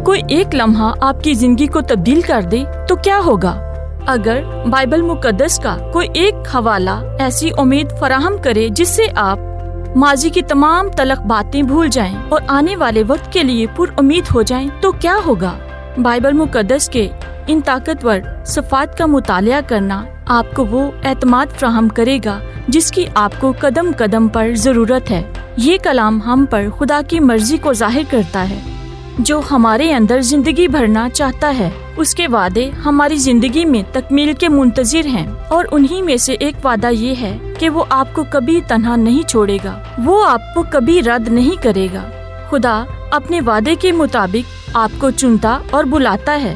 کوئی ایک لمحہ آپ کی زندگی کو تبدیل کر دے تو کیا ہوگا؟ اگر بائبل مقدس کا کوئی ایک حوالہ ایسی امید فراہم کرے جس سے آپ ماضی کی تمام تلخ باتیں بھول جائیں اور آنے والے وقت کے لیے پر امید ہو جائیں تو کیا ہوگا؟ بائبل مقدس کے ان طاقتور صفات کا مطالعہ کرنا آپ کو وہ اعتماد فراہم کرے گا جس کی آپ کو قدم قدم پر ضرورت ہے۔ یہ کلام ہم پر خدا کی مرضی کو ظاہر کرتا ہے جو ہمارے اندر زندگی بھرنا چاہتا ہے۔ اس کے وعدے ہماری زندگی میں تکمیل کے منتظر ہیں، اور انہی میں سے ایک وعدہ یہ ہے کہ وہ آپ کو کبھی تنہا نہیں چھوڑے گا، وہ آپ کو کبھی رد نہیں کرے گا۔ خدا اپنے وعدے کے مطابق آپ کو چنتا اور بلاتا ہے۔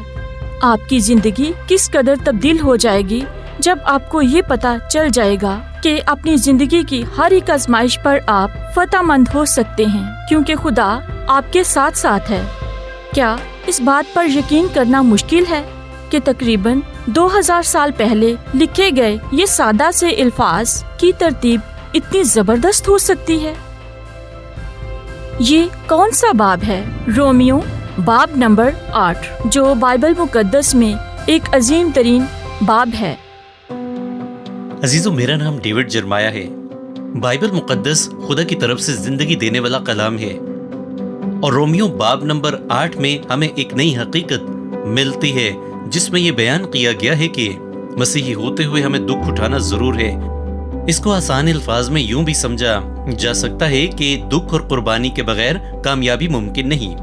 آپ کی زندگی کس قدر تبدیل ہو جائے گی جب آپ کو یہ پتہ چل جائے گا کہ اپنی زندگی کی ہر ایک آزمائش پر آپ فتح مند ہو سکتے ہیں کیونکہ خدا آپ کے ساتھ ساتھ ہے۔ کیا اس بات پر یقین کرنا مشکل ہے کہ تقریباً 2000 سال پہلے لکھے گئے یہ سادہ سے الفاظ کی ترتیب اتنی زبردست ہو سکتی ہے؟ یہ کون سا باب ہے؟ رومیو باب نمبر 8، جو بائبل مقدس میں ایک عظیم ترین باب ہے۔ عزیزو، میرا نام ڈیوڈ جرمایا ہے۔ بائبل مقدس خدا کی طرف سے زندگی دینے والا کلام ہے، اور رومیو باب نمبر 8 میں ہمیں ایک نئی حقیقت ملتی ہے جس میں یہ بیان کیا گیا ہے کہ مسیحی ہوتے ہوئے ہمیں دکھ اٹھانا ضرور ہے۔ اس کو آسان الفاظ میں یوں بھی سمجھا جا سکتا ہے کہ دکھ اور قربانی کے بغیر کامیابی ممکن نہیں،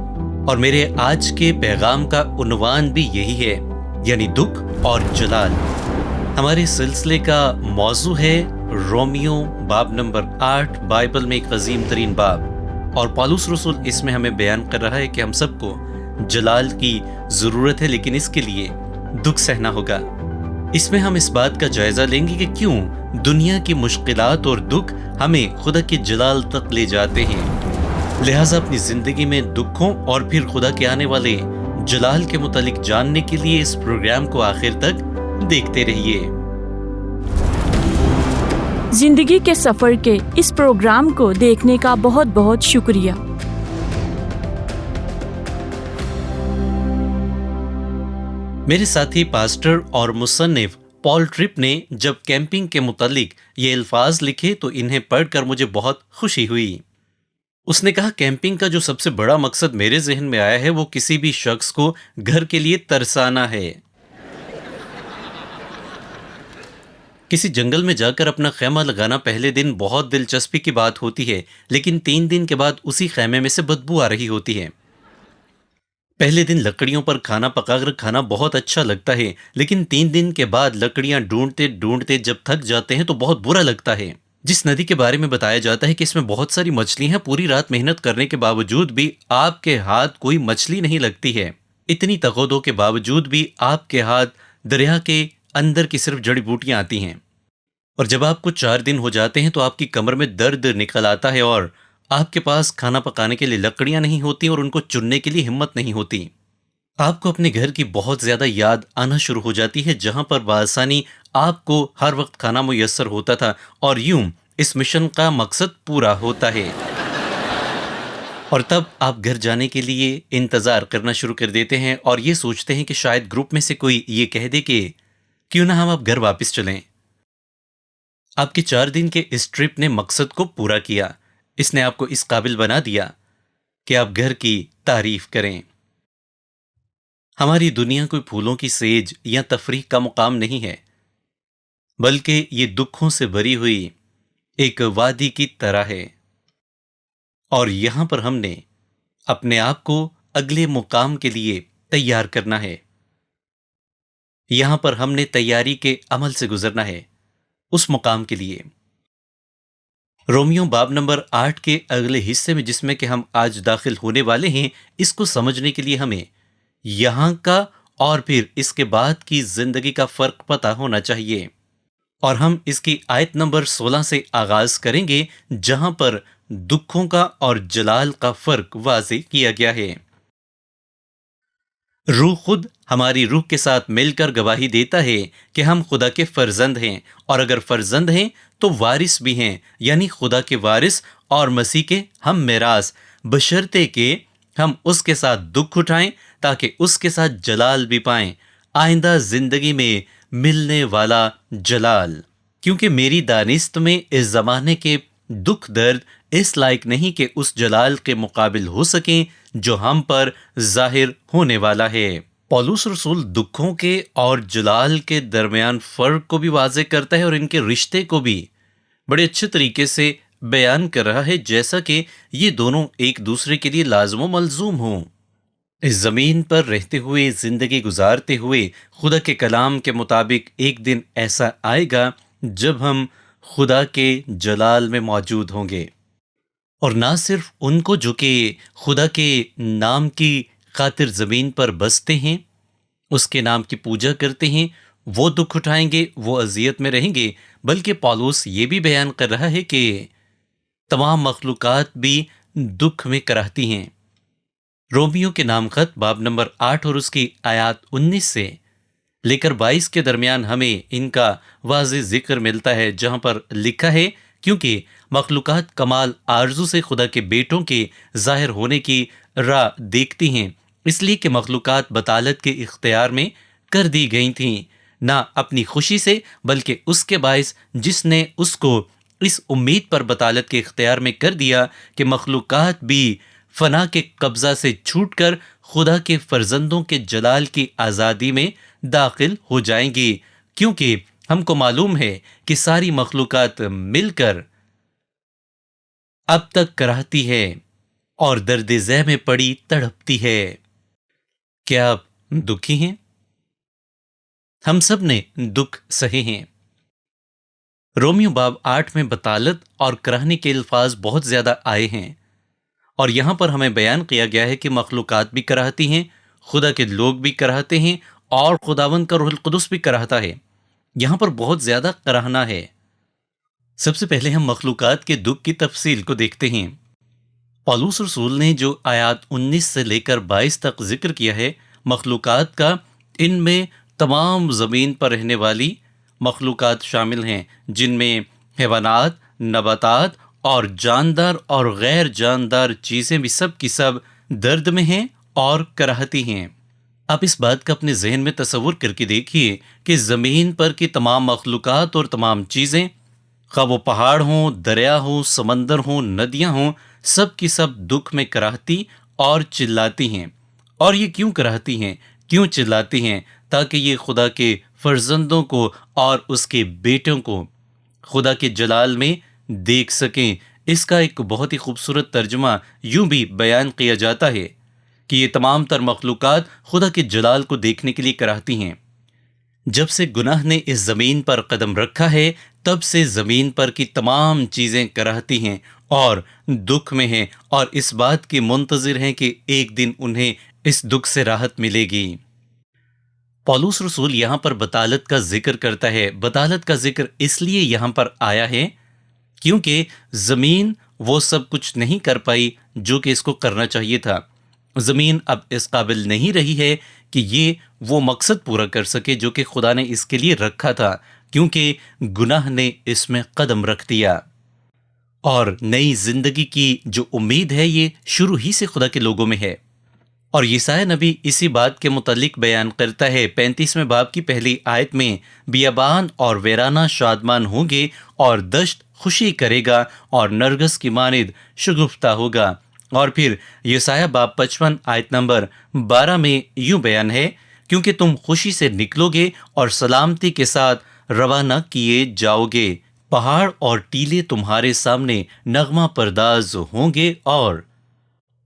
اور میرے آج کے پیغام کا عنوان بھی یہی ہے، یعنی دکھ اور جلال۔ ہمارے سلسلے کا موضوع ہے رومیو باب نمبر 8، بائبل میں ایک عظیم ترین باب، اور پالوس رسول اس میں ہمیں بیان کر رہا ہے کہ ہم سب کو جلال کی ضرورت ہے، لیکن اس کے لیے دکھ سہنا ہوگا۔ اس میں ہم اس بات کا جائزہ لیں گے کہ کیوں دنیا کی مشکلات اور دکھ ہمیں خدا کے جلال تک لے جاتے ہیں۔ لہٰذا اپنی زندگی میں دکھوں اور پھر خدا کے آنے والے جلال کے متعلق جاننے کے لیے اس پروگرام کو آخر تک دیکھتے رہیے۔ زندگی کے سفر کے اس پروگرام کو دیکھنے کا بہت بہت شکریہ۔ میرے ساتھی پاسٹر اور مصنف پال ٹرپ نے جب کیمپنگ کے متعلق یہ الفاظ لکھے تو انہیں پڑھ کر مجھے بہت خوشی ہوئی۔ اس نے کہا، کیمپنگ کا جو سب سے بڑا مقصد میرے ذہن میں آیا ہے وہ کسی بھی شخص کو گھر کے لیے ترسانا ہے۔ کسی جنگل میں جا کر اپنا خیمہ لگانا پہلے دن بہت دلچسپی کی بات ہوتی ہے، لیکن 3 دن کے بعد اسی خیمے میں سے بدبو آ رہی ہوتی ہے۔ پہلے دن لکڑیوں پر کھانا پکا کر کھانا بہت اچھا لگتا ہے، لیکن 3 دن کے بعد لکڑیاں ڈھونڈتے ڈھونڈتے جب تھک جاتے ہیں تو بہت برا لگتا ہے۔ جس ندی کے بارے میں بتایا جاتا ہے کہ اس میں بہت ساری مچھلی ہیں، پوری رات محنت کرنے کے باوجود بھی آپ کے ہاتھ کوئی مچھلی نہیں لگتی ہے۔ اتنی تغودوں کے باوجود بھی آپ کے ہاتھ دریا کے اندر کی صرف جڑی بوٹیاں آتی ہیں، اور جب آپ کو 4 دن ہو جاتے ہیں تو آپ کی کمر میں درد نکل آتا ہے، اور آپ کے پاس کھانا پکانے کے لیے لکڑیاں نہیں ہوتی اور ان کو چننے کے لیے ہمت نہیں ہوتی۔ آپ کو اپنے گھر کی بہت زیادہ یاد آنا شروع ہو جاتی ہے جہاں پر بآسانی آپ کو ہر وقت کھانا میسر ہوتا تھا، اور یوں اس مشن کا مقصد پورا ہوتا ہے۔ اور تب آپ گھر جانے کے لیے انتظار کرنا شروع کر دیتے ہیں اور یہ سوچتے ہیں کہ شاید گروپ میں سے کوئی یہ کہہ دے کہ کیوں نہ ہم اب گھر واپس چلیں۔ آپ کے 4 دن کے اس ٹرپ نے مقصد کو پورا کیا۔ اس نے آپ کو اس قابل بنا دیا کہ آپ گھر کی تعریف کریں۔ ہماری دنیا کوئی پھولوں کی سیج یا تفریح کا مقام نہیں ہے، بلکہ یہ دکھوں سے بھری ہوئی ایک وادی کی طرح ہے، اور یہاں پر ہم نے اپنے آپ کو اگلے مقام کے لیے تیار کرنا ہے۔ یہاں پر ہم نے تیاری کے عمل سے گزرنا ہے اس مقام کے لیے۔ رومیو باب نمبر 8 کے اگلے حصے میں جس میں کہ ہم آج داخل ہونے والے ہیں، اس کو سمجھنے کے لیے ہمیں یہاں کا اور پھر اس کے بعد کی زندگی کا فرق پتہ ہونا چاہیے، اور ہم اس کی آیت نمبر 16 سے آغاز کریں گے جہاں پر دکھوں کا اور جلال کا فرق واضح کیا گیا ہے۔ روح خود ہماری روح کے ساتھ مل کر گواہی دیتا ہے کہ ہم خدا کے فرزند ہیں، اور اگر فرزند ہیں تو وارث بھی ہیں، یعنی خدا کے وارث اور مسیح کے ہم میراث، بشرطے کہ ہم اس کے ساتھ دکھ اٹھائیں تاکہ اس کے ساتھ جلال بھی پائیں، آئندہ زندگی میں ملنے والا جلال۔ کیونکہ میری دانست میں اس زمانے کے دکھ درد اس لائق نہیں کہ اس جلال کے مقابل ہو سکیں جو ہم پر ظاہر ہونے والا ہے۔ پولس رسول دکھوں کے اور جلال کے درمیان فرق کو بھی واضح کرتا ہے اور ان کے رشتے کو بھی بڑے اچھے طریقے سے بیان کر رہا ہے، جیسا کہ یہ دونوں ایک دوسرے کے لیے لازم و ملزوم ہوں۔ اس زمین پر رہتے ہوئے، زندگی گزارتے ہوئے خدا کے کلام کے مطابق ایک دن ایسا آئے گا جب ہم خدا کے جلال میں موجود ہوں گے، اور نہ صرف ان کو جو کہ خدا کے نام کی خاطر زمین پر بستے ہیں، اس کے نام کی پوجا کرتے ہیں، وہ دکھ اٹھائیں گے، وہ اذیت میں رہیں گے، بلکہ پولس یہ بھی بیان کر رہا ہے کہ تمام مخلوقات بھی دکھ میں کراہتی ہیں۔ رومیو کے نام خط باب نمبر 8 اور اس کی آیات 19 سے لے کر 22 کے درمیان ہمیں ان کا واضح ذکر ملتا ہے، جہاں پر لکھا ہے، کیونکہ مخلوقات کمال آرزو سے خدا کے بیٹوں کے ظاہر ہونے کی راہ دیکھتی ہیں، اس لیے کہ مخلوقات بطالت کے اختیار میں کر دی گئی تھیں، نہ اپنی خوشی سے بلکہ اس کے باعث جس نے اس کو اس امید پر بطالت کے اختیار میں کر دیا کہ مخلوقات بھی فنا کے قبضہ سے چھوٹ کر خدا کے فرزندوں کے جلال کی آزادی میں داخل ہو جائیں گی، کیونکہ ہم کو معلوم ہے کہ ساری مخلوقات مل کر اب تک کراہتی ہے اور درد ذہ میں پڑی تڑپتی ہے۔ کیا آپ دکھی ہیں؟ ہم سب نے دکھ سہے ہیں۔ رومیو باب 8 میں بطالت اور کراہنے کے الفاظ بہت زیادہ آئے ہیں، اور یہاں پر ہمیں بیان کیا گیا ہے کہ مخلوقات بھی کراہتی ہیں، خدا کے لوگ بھی کراہتے ہیں، اور خداوند کا روح القدس بھی کراہتا ہے۔ یہاں پر بہت زیادہ کراہنا ہے۔ سب سے پہلے ہم مخلوقات کے دکھ کی تفصیل کو دیکھتے ہیں۔ پولس رسول نے جو آیات 19 سے لے کر 22 تک ذکر کیا ہے مخلوقات کا، ان میں تمام زمین پر رہنے والی مخلوقات شامل ہیں، جن میں حیوانات، نباتات اور جاندار اور غیر جاندار چیزیں بھی سب کی سب درد میں ہیں اور کراہتی ہیں۔ آپ اس بات کا اپنے ذہن میں تصور کر کے دیکھیے کہ زمین پر کی تمام مخلوقات اور تمام چیزیں، خواہ وہ پہاڑ ہوں، دریا ہوں، سمندر ہوں، ندیاں ہوں، سب کی سب دکھ میں کراہتی اور چلاتی ہیں۔ اور یہ کیوں کراہتی ہیں، کیوں چلاتی ہیں؟ تاکہ یہ خدا کے فرزندوں کو اور اس کے بیٹوں کو خدا کے جلال میں دیکھ سکیں۔ اس کا ایک بہت ہی خوبصورت ترجمہ یوں بھی بیان کیا جاتا ہے کہ یہ تمام تر مخلوقات خدا کے جلال کو دیکھنے کے لیے کراہتی ہیں۔ جب سے گناہ نے اس زمین پر قدم رکھا ہے، تب سے زمین پر کی تمام چیزیں کراہتی ہیں اور دکھ میں ہیں، اور اس بات کی منتظر ہیں کہ ایک دن انہیں اس دکھ سے راحت ملے گی۔ پولس رسول یہاں پر بطالت کا ذکر کرتا ہے۔ بطالت کا ذکر اس لیے یہاں پر آیا ہے کیونکہ زمین وہ سب کچھ نہیں کر پائی جو کہ اس کو کرنا چاہیے تھا۔ زمین اب اس قابل نہیں رہی ہے کہ یہ وہ مقصد پورا کر سکے جو کہ خدا نے اس کے لیے رکھا تھا، کیونکہ گناہ نے اس میں قدم رکھ دیا، اور نئی زندگی کی جو امید ہے یہ شروع ہی سے خدا کے لوگوں میں ہے۔ اور یسایا نبی اسی بات کے متعلق بیان کرتا ہے 35ویں باب کی پہلی آیت میں، بیابان اور ویرانہ شادمان ہوں گے اور دشت خوشی کرے گا اور نرگس کی مانند شگفتہ ہوگا۔ اور پھر یسایا باب 55 آیت نمبر 12 میں یوں بیان ہے، کیونکہ تم خوشی سے نکلو گے اور سلامتی کے ساتھ روانہ کیے جاؤ گے، پہاڑ اور ٹیلے تمہارے سامنے نغمہ پرداز ہوں گے اور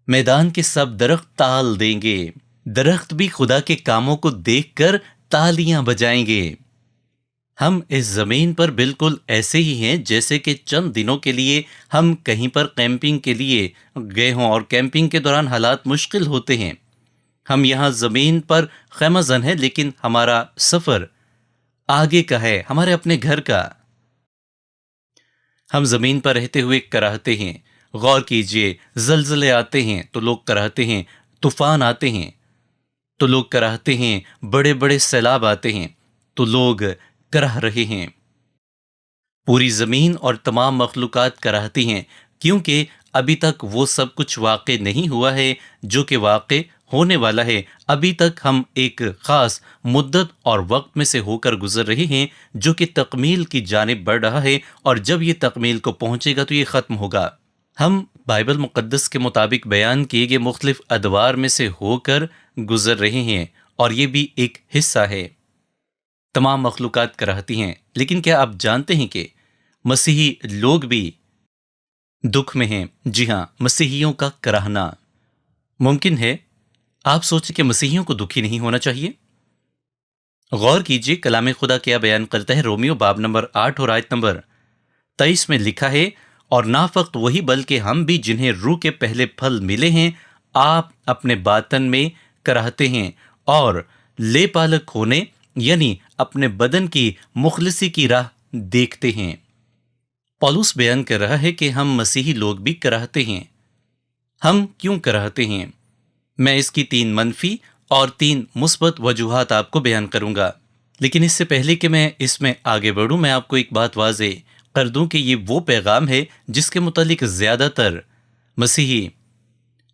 میدان کے سب درخت تال دیں گے۔ درخت بھی خدا کے کاموں کو دیکھ کر تالیاں بجائیں گے۔ ہم اس زمین پر بالکل ایسے ہی ہیں جیسے کہ چند دنوں کے لیے ہم کہیں پر کیمپنگ کے لیے گئے ہوں، اور کیمپنگ کے دوران حالات مشکل ہوتے ہیں۔ ہم یہاں زمین پر خیمہ زن ہیں، لیکن ہمارا سفر آگے کا ہے، ہمارے اپنے گھر کا۔ ہم زمین پر رہتے ہوئے کراہتے ہیں۔ غور کیجئے، زلزلے آتے ہیں تو لوگ کراہتے ہیں، طوفان آتے ہیں تو لوگ کراہتے ہیں، بڑے بڑے سیلاب آتے ہیں تو لوگ کراہ رہے ہیں۔ پوری زمین اور تمام مخلوقات کراہتی ہیں، کیونکہ ابھی تک وہ سب کچھ واقع نہیں ہوا ہے جو کہ واقع ہونے والا ہے. ابھی تک ہم ایک خاص مدت اور وقت میں سے ہو کر گزر رہے ہیں جو کہ تکمیل کی جانب بڑھ رہا ہے، اور جب یہ تکمیل کو پہنچے گا تو یہ ختم ہوگا. ہم بائبل مقدس کے مطابق بیان کیے گئے مختلف ادوار میں سے ہو کر گزر رہے ہیں، اور یہ بھی ایک حصہ ہے. تمام مخلوقات کراہتی ہیں، لیکن کیا آپ جانتے ہیں کہ مسیحی لوگ بھی دکھ میں ہیں؟ جی ہاں، مسیحیوں کا کراہنا ممکن ہے. آپ سوچیں کہ مسیحیوں کو دکھی نہیں ہونا چاہیے؟ غور کیجئے کلام خدا کیا بیان کرتا ہے. رومیو باب نمبر 8 اور آیت نمبر 23 میں لکھا ہے، اور نہ فقط وہی بلکہ ہم بھی جنہیں روح کے پہلے پھل ملے ہیں، آپ اپنے باطن میں کراہتے ہیں اور لے پالک ہونے یعنی اپنے بدن کی مخلصی کی راہ دیکھتے ہیں. پولس بیان کر رہا ہے کہ ہم مسیحی لوگ بھی کراہتے ہیں. ہم کیوں کراہتے ہیں؟ میں اس کی 3 منفی اور 3 مثبت وجوہات آپ کو بیان کروں گا، لیکن اس سے پہلے کہ میں اس میں آگے بڑھوں، میں آپ کو ایک بات واضح کر دوں کہ یہ وہ پیغام ہے جس کے متعلق زیادہ تر مسیحی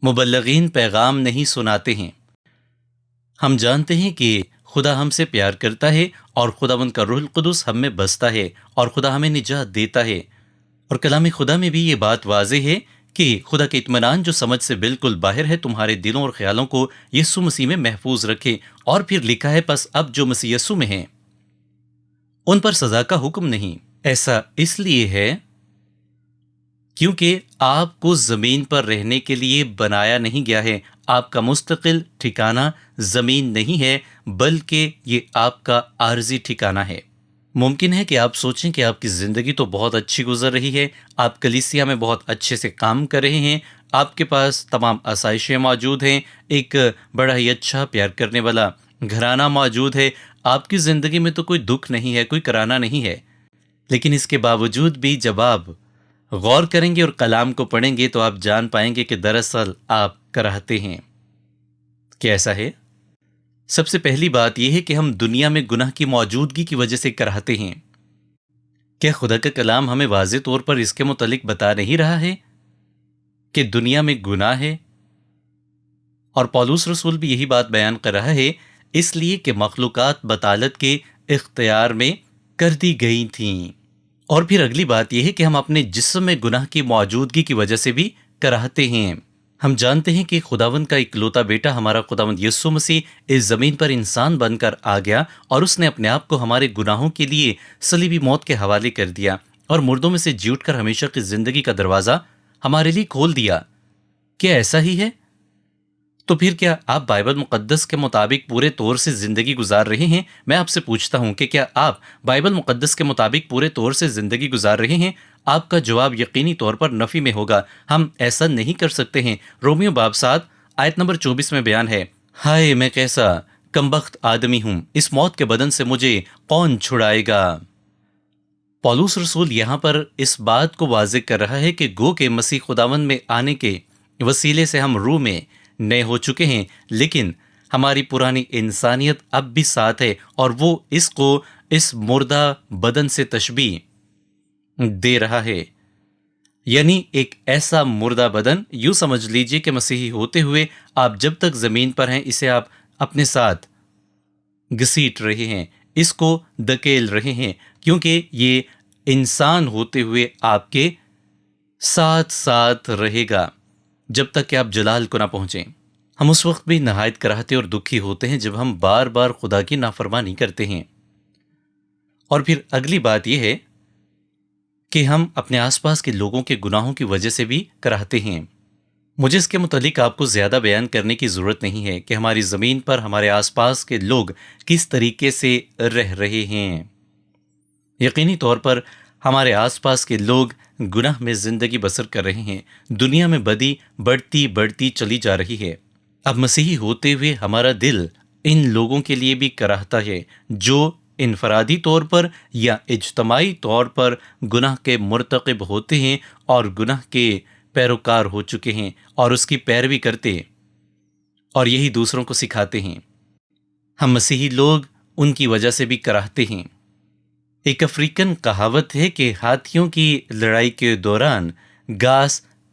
مبلغین پیغام نہیں سناتے ہیں. ہم جانتے ہیں کہ خدا ہم سے پیار کرتا ہے، اور خداوند کا روح القدس ہم میں بستا ہے، اور خدا ہمیں نجات دیتا ہے. اور کلام خدا میں بھی یہ بات واضح ہے کہ خدا کے اطمینان جو سمجھ سے بالکل باہر ہے تمہارے دلوں اور خیالوں کو یسوع مسیح میں محفوظ رکھے. اور پھر لکھا ہے، پس اب جو مسیح یسوع میں ہیں ان پر سزا کا حکم نہیں. ایسا اس لیے ہے کیونکہ آپ کو زمین پر رہنے کے لیے بنایا نہیں گیا ہے. آپ کا مستقل ٹھکانہ زمین نہیں ہے، بلکہ یہ آپ کا عارضی ٹھکانہ ہے. ممکن ہے کہ آپ سوچیں کہ آپ کی زندگی تو بہت اچھی گزر رہی ہے، آپ کلیسیا میں بہت اچھے سے کام کر رہے ہیں، آپ کے پاس تمام آسائشیں موجود ہیں، ایک بڑا ہی اچھا پیار کرنے والا گھرانہ موجود ہے، آپ کی زندگی میں تو کوئی دکھ نہیں ہے، کوئی کراہنا نہیں ہے. لیکن اس کے باوجود بھی جب آپ غور کریں گے اور کلام کو پڑھیں گے تو آپ جان پائیں گے کہ دراصل آپ کراہتے ہیں. کیا ایسا ہے؟ سب سے پہلی بات یہ ہے کہ ہم دنیا میں گناہ کی موجودگی کی وجہ سے کراہتے ہیں. کیا خدا کا کلام ہمیں واضح طور پر اس کے متعلق بتا نہیں رہا ہے کہ دنیا میں گناہ ہے؟ اور پولس رسول بھی یہی بات بیان کر رہا ہے، اس لیے کہ مخلوقات بطالت کے اختیار میں کر دی گئی تھیں. اور پھر اگلی بات یہ ہے کہ ہم اپنے جسم میں گناہ کی موجودگی کی وجہ سے بھی کراہتے ہیں. ہم جانتے ہیں کہ خداوند کا اکلوتا بیٹا ہمارا خداوند یسوع مسیح اس زمین پر انسان بن کر آ گیا، اور اس نے اپنے آپ کو ہمارے گناہوں کے لیے صلیبی موت کے حوالے کر دیا، اور مردوں میں سے جی اٹھ کر ہمیشہ کی زندگی کا دروازہ ہمارے لیے کھول دیا. کیا ایسا ہی ہے؟ تو پھر کیا آپ بائبل مقدس کے مطابق پورے طور سے زندگی گزار رہے ہیں؟ میں آپ سے پوچھتا ہوں کہ کیا آپ بائبل مقدس کے مطابق پورے طور سے زندگی گزار رہے ہیں؟ آپ کا جواب یقینی طور پر نفی میں ہوگا. ہم ایسا نہیں کر سکتے ہیں. رومیو باب 7 آیت نمبر 24 میں بیان ہے، ہائے میں کیسا کمبخت آدمی ہوں، اس موت کے بدن سے مجھے کون چھڑائے گا. پولس رسول یہاں پر اس بات کو واضح کر رہا ہے کہ گو کہ مسیح خداوند میں آنے کے وسیلے سے ہم روح میں نئے ہو چکے ہیں، لیکن ہماری پرانی انسانیت اب بھی ساتھ ہے، اور وہ اس کو اس مردہ بدن سے تشبیہ دے رہا ہے. یعنی ایک ایسا مردہ بدن، یوں سمجھ لیجئے کہ مسیحی ہوتے ہوئے آپ جب تک زمین پر ہیں اسے آپ اپنے ساتھ گھسیٹ رہے ہیں، اس کو دھکیل رہے ہیں، کیونکہ یہ انسان ہوتے ہوئے آپ کے ساتھ ساتھ رہے گا جب تک کہ آپ جلال کو نہ پہنچیں. ہم اس وقت بھی نہایت کراہتے اور دکھی ہوتے ہیں جب ہم بار بار خدا کی نافرمانی کرتے ہیں. اور پھر اگلی بات یہ ہے کہ ہم اپنے آس پاس کے لوگوں کے گناہوں کی وجہ سے بھی کراہتے ہیں. مجھے اس کے متعلق آپ کو زیادہ بیان کرنے کی ضرورت نہیں ہے کہ ہماری زمین پر ہمارے آس پاس کے لوگ کس طریقے سے رہ رہے ہیں. یقینی طور پر ہمارے آس پاس کے لوگ گناہ میں زندگی بسر کر رہے ہیں. دنیا میں بدی بڑھتی چلی جا رہی ہے. اب مسیحی ہوتے ہوئے ہمارا دل ان لوگوں کے لیے بھی کراہتا ہے جو انفرادی طور پر یا اجتماعی طور پر گناہ کے مرتکب ہوتے ہیں اور گناہ کے پیروکار ہو چکے ہیں اور اس کی پیروی کرتے اور یہی دوسروں کو سکھاتے ہیں. ہم مسیحی لوگ ان کی وجہ سے بھی کراہتے ہیں. ایک افریقن کہاوت ہے کہ ہاتھیوں کی لڑائی کے دوران گھاس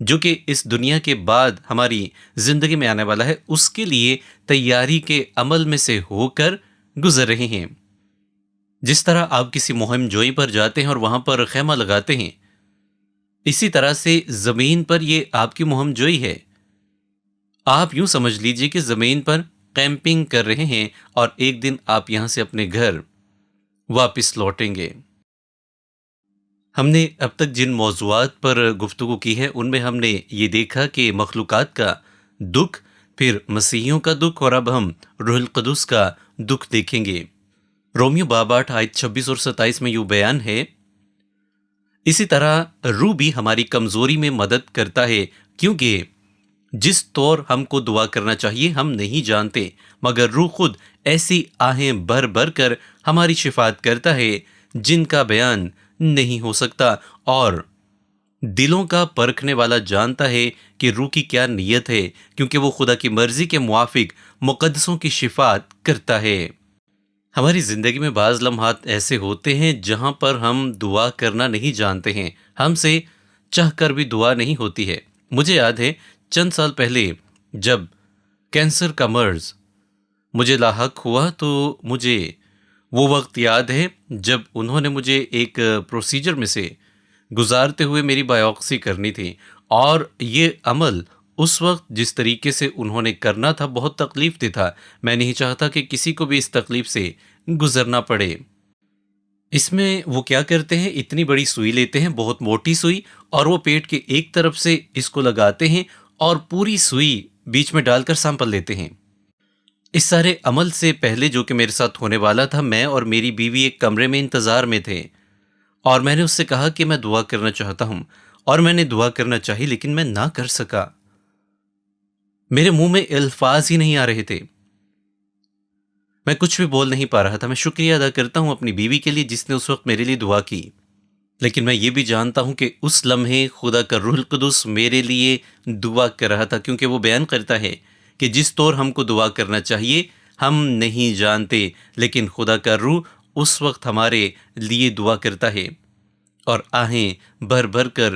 جو کہ اس دنیا کے بعد ہماری زندگی میں آنے والا ہے، اس کے لیے تیاری کے عمل میں سے ہو کر گزر رہے ہیں۔ جس طرح آپ کسی مہم جوئی پر جاتے ہیں اور وہاں پر خیمہ لگاتے ہیں، اسی طرح سے زمین پر یہ آپ کی مہم جوئی ہے۔ آپ یوں سمجھ لیجئے کہ زمین پر کیمپنگ کر رہے ہیں اور ایک دن آپ یہاں سے اپنے گھر واپس لوٹیں گے۔ ہم نے اب تک جن موضوعات پر گفتگو کی ہے ان میں ہم نے یہ دیکھا کہ مخلوقات کا دکھ، پھر مسیحیوں کا دکھ، اور اب ہم روح القدس کا دکھ دیکھیں گے۔ رومیو باب 8 آیت 26 اور 27 میں یوں بیان ہے، اسی طرح روح بھی ہماری کمزوری میں مدد کرتا ہے، کیونکہ جس طور ہم کو دعا کرنا چاہیے ہم نہیں جانتے، مگر روح خود ایسی آہیں بھر بھر کر ہماری شفاعت کرتا ہے جن کا بیان نہیں ہو سکتا، اور دلوں کا پرکھنے والا جانتا ہے کہ روح کی کیا نیت ہے، کیونکہ وہ خدا کی مرضی کے موافق مقدسوں کی شفاعت کرتا ہے۔ ہماری زندگی میں بعض لمحات ایسے ہوتے ہیں جہاں پر ہم دعا کرنا نہیں جانتے ہیں، ہم سے چاہ کر بھی دعا نہیں ہوتی ہے۔ مجھے یاد ہے چند سال پہلے جب کینسر کا مرض مجھے لاحق ہوا تو مجھے وہ وقت یاد ہے جب انہوں نے مجھے ایک پروسیجر میں سے گزارتے ہوئے میری بایوپسی کرنی تھی، اور یہ عمل اس وقت جس طریقے سے انہوں نے کرنا تھا بہت تکلیف دہ تھا۔ میں نہیں چاہتا کہ کسی کو بھی اس تکلیف سے گزرنا پڑے۔ اس میں وہ کیا کرتے ہیں، اتنی بڑی سوئی لیتے ہیں، بہت موٹی سوئی، اور وہ پیٹ کے ایک طرف سے اس کو لگاتے ہیں اور پوری سوئی بیچ میں ڈال کر سینپل لیتے ہیں۔ اس سارے عمل سے پہلے جو کہ میرے ساتھ ہونے والا تھا، میں اور میری بیوی ایک کمرے میں انتظار میں تھے، اور میں نے اس سے کہا کہ میں دعا کرنا چاہتا ہوں، اور میں نے دعا کرنا چاہی لیکن میں نہ کر سکا۔ میرے منہ میں الفاظ ہی نہیں آ رہے تھے، میں کچھ بھی بول نہیں پا رہا تھا۔ میں شکریہ ادا کرتا ہوں اپنی بیوی کے لیے جس نے اس وقت میرے لیے دعا کی، لیکن میں یہ بھی جانتا ہوں کہ اس لمحے خدا کا روح القدس میرے لیے دعا کر رہا تھا، کیونکہ وہ بیان کرتا ہے کہ جس طور ہم کو دعا کرنا چاہیے ہم نہیں جانتے، لیکن خدا کا روح اس وقت ہمارے لیے دعا کرتا ہے اور آہیں بھر بھر کر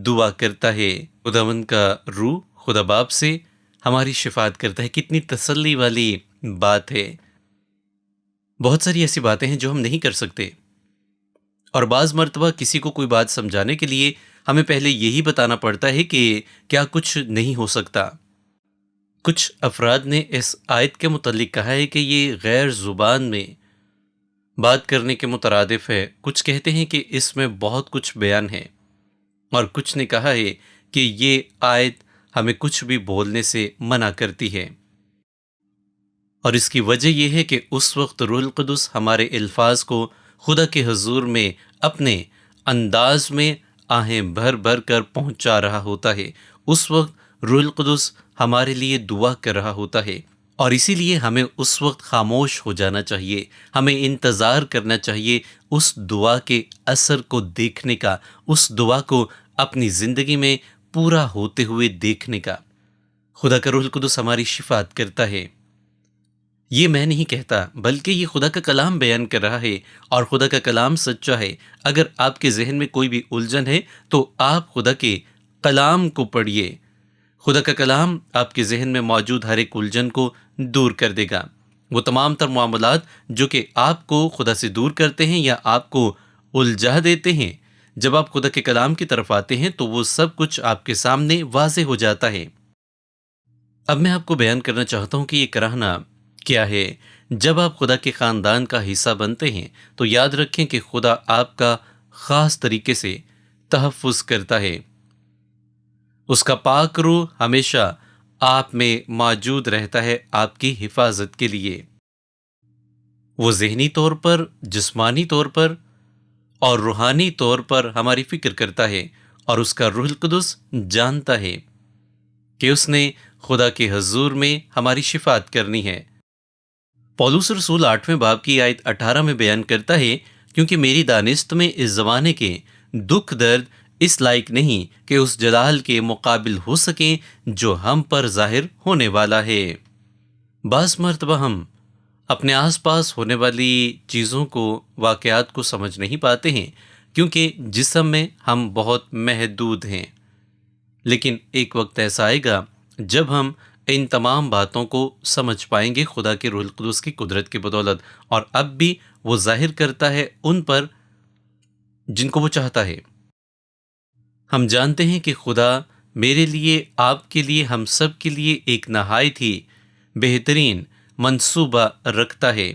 دعا کرتا ہے۔ خداوند کا روح خدا باپ سے ہماری شفاعت کرتا ہے۔ کتنی تسلی والی بات ہے۔ بہت ساری ایسی باتیں ہیں جو ہم نہیں کر سکتے، اور بعض مرتبہ کسی کو کوئی بات سمجھانے کے لیے ہمیں پہلے یہی بتانا پڑتا ہے کہ کیا کچھ نہیں ہو سکتا۔ کچھ افراد نے اس آیت کے متعلق کہا ہے کہ یہ غیر زبان میں بات کرنے کے مترادف ہے، کچھ کہتے ہیں کہ اس میں بہت کچھ بیان ہے، اور کچھ نے کہا ہے کہ یہ آیت ہمیں کچھ بھی بولنے سے منع کرتی ہے، اور اس کی وجہ یہ ہے کہ اس وقت روح القدس ہمارے الفاظ کو خدا کے حضور میں اپنے انداز میں آہیں بھر بھر کر پہنچا رہا ہوتا ہے۔ اس وقت روح القدس ہمارے لیے دعا کر رہا ہوتا ہے، اور اسی لیے ہمیں اس وقت خاموش ہو جانا چاہیے، ہمیں انتظار کرنا چاہیے اس دعا کے اثر کو دیکھنے کا، اس دعا کو اپنی زندگی میں پورا ہوتے ہوئے دیکھنے کا۔ خدا کا روح القدس ہماری شفاعت کرتا ہے۔ یہ میں نہیں کہتا، بلکہ یہ خدا کا کلام بیان کر رہا ہے، اور خدا کا کلام سچا ہے۔ اگر آپ کے ذہن میں کوئی بھی الجھن ہے تو آپ خدا کے کلام کو پڑھیے۔ خدا کا کلام آپ کے ذہن میں موجود ہر ایک الجھن کو دور کر دے گا۔ وہ تمام تر معاملات جو کہ آپ کو خدا سے دور کرتے ہیں یا آپ کو الجھا دیتے ہیں، جب آپ خدا کے کلام کی طرف آتے ہیں تو وہ سب کچھ آپ کے سامنے واضح ہو جاتا ہے۔ اب میں آپ کو بیان کرنا چاہتا ہوں کہ یہ کراہنا کیا ہے۔ جب آپ خدا کے خاندان کا حصہ بنتے ہیں تو یاد رکھیں کہ خدا آپ کا خاص طریقے سے تحفظ کرتا ہے۔ اس کا پاک روح ہمیشہ آپ میں موجود رہتا ہے آپ کی حفاظت کے لیے۔ وہ ذہنی طور پر، جسمانی طور پر اور روحانی طور پر ہماری فکر کرتا ہے، اور اس کا روح القدس جانتا ہے کہ اس نے خدا کے حضور میں ہماری شفاعت کرنی ہے۔ پولس رسول 8ویں باب کی آیت 18 میں بیان کرتا ہے، کیونکہ میری دانست میں اس زمانے کے دکھ درد اس لائق نہیں کہ اس جلال کے مقابل ہو سکیں جو ہم پر ظاہر ہونے والا ہے۔ بعض مرتبہ ہم اپنے آس پاس ہونے والی چیزوں کو، واقعات کو سمجھ نہیں پاتے ہیں، کیونکہ جسم میں ہم بہت محدود ہیں، لیکن ایک وقت ایسا آئے گا جب ہم ان تمام باتوں کو سمجھ پائیں گے خدا کے روح القدس کی قدرت کی بدولت، اور اب بھی وہ ظاہر کرتا ہے ان پر جن کو وہ چاہتا ہے۔ ہم جانتے ہیں کہ خدا میرے لیے، آپ کے لیے، ہم سب کے لیے ایک نہایت ہی بہترین منصوبہ رکھتا ہے،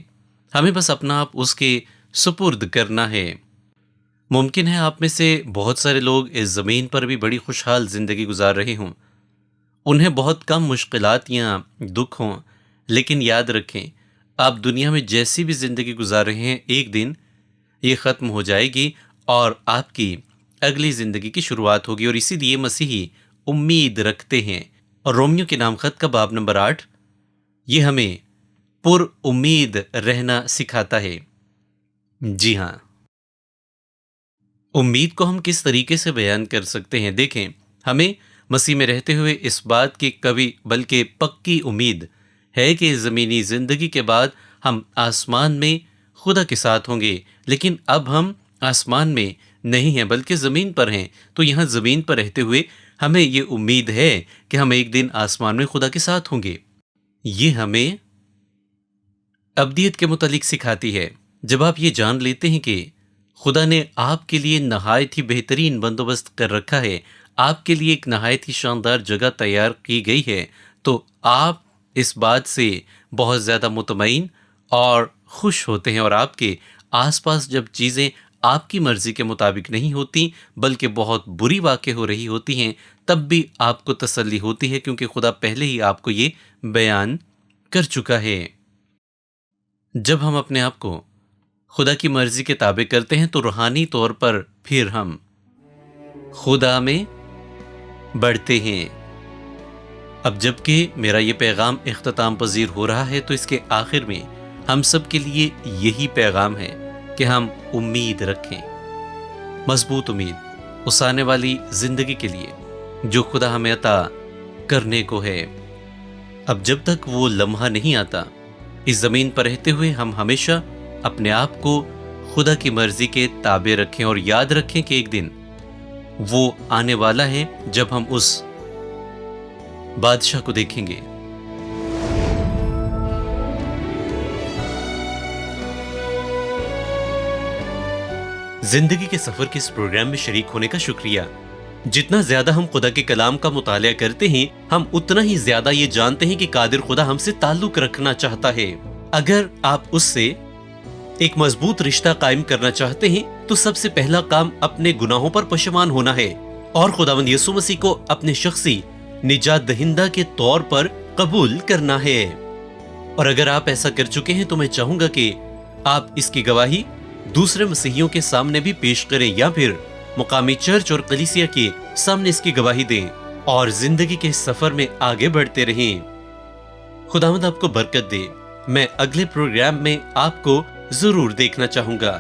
ہمیں بس اپنا آپ اس کے سپرد کرنا ہے۔ ممکن ہے آپ میں سے بہت سارے لوگ اس زمین پر بھی بڑی خوشحال زندگی گزار رہے ہوں، انہیں بہت کم مشکلات یا دکھ ہوں، لیکن یاد رکھیں آپ دنیا میں جیسی بھی زندگی گزار رہے ہیں، ایک دن یہ ختم ہو جائے گی اور آپ کی اگلی زندگی کی شروعات ہوگی، اور اسی لیے مسیحی امید رکھتے ہیں۔ اور رومیو کے نام خط کا باب نمبر 8 یہ ہمیں پر امید رہنا سکھاتا ہے۔ جی ہاں، امید کو ہم کس طریقے سے بیان کر سکتے ہیں؟ دیکھیں، ہمیں مسیح میں رہتے ہوئے اس بات کی کبھی بلکہ پکی امید ہے کہ زمینی زندگی کے بعد ہم آسمان میں خدا کے ساتھ ہوں گے، لیکن اب ہم آسمان میں نہیں ہیں بلکہ زمین پر ہیں۔ تو یہاں زمین پر رہتے ہوئے ہمیں یہ امید ہے کہ ہم ایک دن آسمان میں خدا کے ساتھ ہوں گے۔ یہ ہمیں ابدیت کے متعلق سکھاتی ہے۔ جب آپ یہ جان لیتے ہیں کہ خدا نے آپ کے لیے نہایت ہی بہترین بندوبست کر رکھا ہے، آپ کے لیے ایک نہایت ہی شاندار جگہ تیار کی گئی ہے، تو آپ اس بات سے بہت زیادہ مطمئن اور خوش ہوتے ہیں، اور آپ کے آس پاس جب چیزیں آپ کی مرضی کے مطابق نہیں ہوتی بلکہ بہت بری واقع ہو رہی ہوتی ہیں، تب بھی آپ کو تسلی ہوتی ہے، کیونکہ خدا پہلے ہی آپ کو یہ بیان کر چکا ہے۔ جب ہم اپنے آپ کو خدا کی مرضی کے تابع کرتے ہیں تو روحانی طور پر پھر ہم خدا میں بڑھتے ہیں۔ اب جب کہ میرا یہ پیغام اختتام پذیر ہو رہا ہے تو اس کے آخر میں ہم سب کے لیے یہی پیغام ہے کہ ہم امید رکھیں، مضبوط امید اس آنے والی زندگی کے لیے جو خدا ہمیں عطا کرنے کو ہے۔ اب جب تک وہ لمحہ نہیں آتا، اس زمین پر رہتے ہوئے ہم ہمیشہ اپنے آپ کو خدا کی مرضی کے تابع رکھیں، اور یاد رکھیں کہ ایک دن وہ آنے والا ہے جب ہم اس بادشاہ کو دیکھیں گے۔ زندگی کے سفر کے اس پروگرام میں شریک ہونے کا شکریہ۔ جتنا زیادہ ہم خدا کے کلام کا مطالعہ کرتے ہیں، ہم اتنا ہی زیادہ یہ جانتے ہیں کہ قادر خدا ہم سے تعلق رکھنا چاہتا ہے۔ اگر آپ اس سے ایک مضبوط رشتہ قائم کرنا چاہتے ہیں تو سب سے پہلا کام اپنے گناہوں پر پشیمان ہونا ہے اور خداوند یسوع مسیح کو اپنے شخصی نجات دہندہ کے طور پر قبول کرنا ہے۔ اور اگر آپ ایسا کر چکے ہیں تو میں چاہوں گا کہ آپ اس کی گواہی دوسرے مسیحیوں کے سامنے بھی پیش کریں، یا پھر مقامی چرچ اور کلیسیا کے سامنے اس کی گواہی دیں اور زندگی کے سفر میں آگے بڑھتے رہیں۔ خداوند آپ کو برکت دے۔ میں اگلے پروگرام میں آپ کو ضرور دیکھنا چاہوں گا۔